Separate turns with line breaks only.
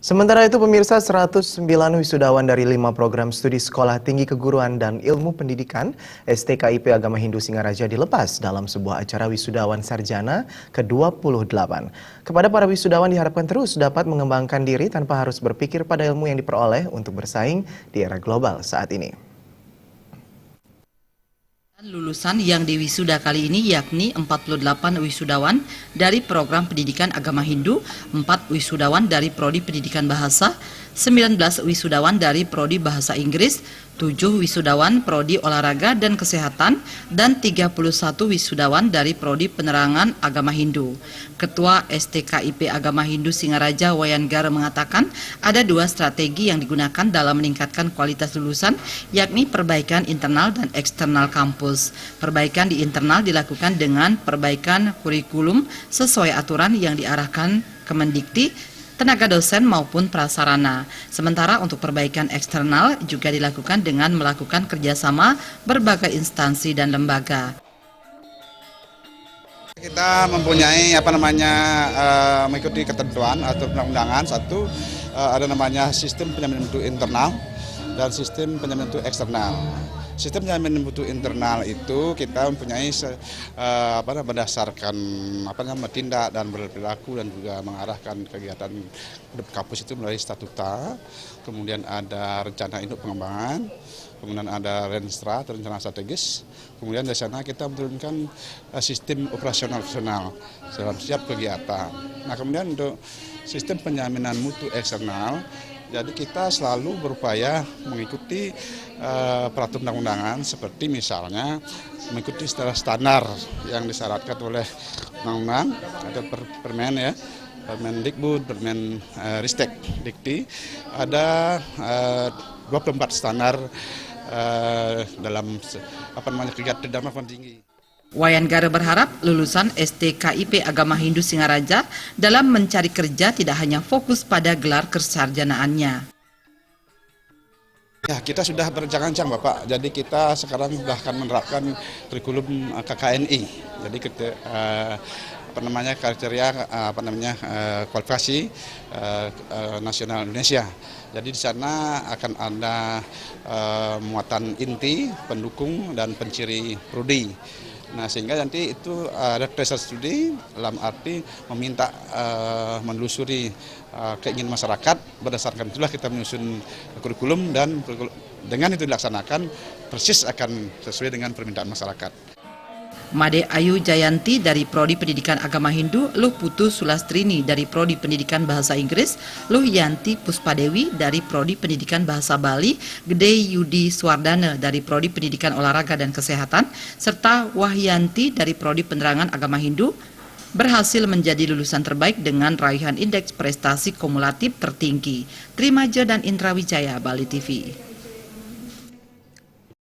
Sementara itu pemirsa 109 wisudawan dari 5 program studi Sekolah Tinggi Keguruan dan Ilmu Pendidikan STKIP Agama Hindu Singaraja dilepas dalam sebuah acara wisudawan sarjana ke-28. Kepada para wisudawan diharapkan terus dapat mengembangkan diri tanpa harus berpikir pada ilmu yang diperoleh untuk bersaing di era global saat ini.
Lulusan yang diwisuda kali ini yakni 48 wisudawan dari program pendidikan agama Hindu, 4 wisudawan dari prodi pendidikan bahasa, 19 wisudawan dari prodi bahasa Inggris, 7 wisudawan prodi olahraga dan kesehatan, dan 31 wisudawan dari prodi penerangan agama Hindu. Ketua STKIP Agama Hindu Singaraja Wayan Gara mengatakan ada 2 strategi yang digunakan dalam meningkatkan kualitas lulusan, yakni perbaikan internal dan eksternal kampus. Perbaikan di internal dilakukan dengan perbaikan kurikulum sesuai aturan yang diarahkan Kemendikti, tenaga dosen maupun prasarana. Sementara untuk perbaikan eksternal juga dilakukan dengan melakukan kerjasama berbagai instansi dan lembaga.
Kita mempunyai mengikuti ketentuan atau undang-undangan. Satu ada namanya sistem penjaminan mutu internal dan sistem penjaminan mutu eksternal. Sistem penjaminan mutu internal itu kita mempunyai berdasarkan tindak dan berperilaku dan juga mengarahkan kegiatan kampus itu melalui statuta, kemudian ada rencana induk pengembangan, kemudian ada renstra atau rencana strategis, kemudian dari sana kita menurunkan sistem operasional dalam setiap kegiatan. Nah kemudian untuk sistem penjaminan mutu eksternal, jadi kita selalu berupaya mengikuti peraturan undang-undangan seperti misalnya mengikuti standar yang disyaratkan oleh undang-undang atau permen Permendikbud, Permen Ristek Dikti, ada 24 standar dalam kegiatan pendidikan tinggi.
Wayan Gara berharap lulusan STKIP Agama Hindu Singaraja dalam mencari kerja tidak hanya fokus pada gelar kesarjanaannya.
Ya, kita sudah berencana-rencana Bapak, jadi kita sekarang sudah akan menerapkan kurikulum KKNI. Jadi kriteria kualifikasi nasional Indonesia. Jadi di sana akan ada muatan inti, pendukung dan penciri prodi. Nah sehingga nanti itu ada tracer studi dalam arti meminta menelusuri keinginan masyarakat, berdasarkan itulah kita menyusun kurikulum dan dengan itu dilaksanakan persis akan sesuai dengan permintaan masyarakat.
Made Ayu Jayanti dari Prodi Pendidikan Agama Hindu, Luh Putu Sulastrini dari Prodi Pendidikan Bahasa Inggris, Luh Yanti Puspadewi dari Prodi Pendidikan Bahasa Bali, Gede Yudi Swardana dari Prodi Pendidikan Olahraga dan Kesehatan, serta Wahyanti dari Prodi Penerangan Agama Hindu berhasil menjadi lulusan terbaik dengan raihan indeks prestasi kumulatif tertinggi. Trimaja dan Indra Wijaya, Bali TV.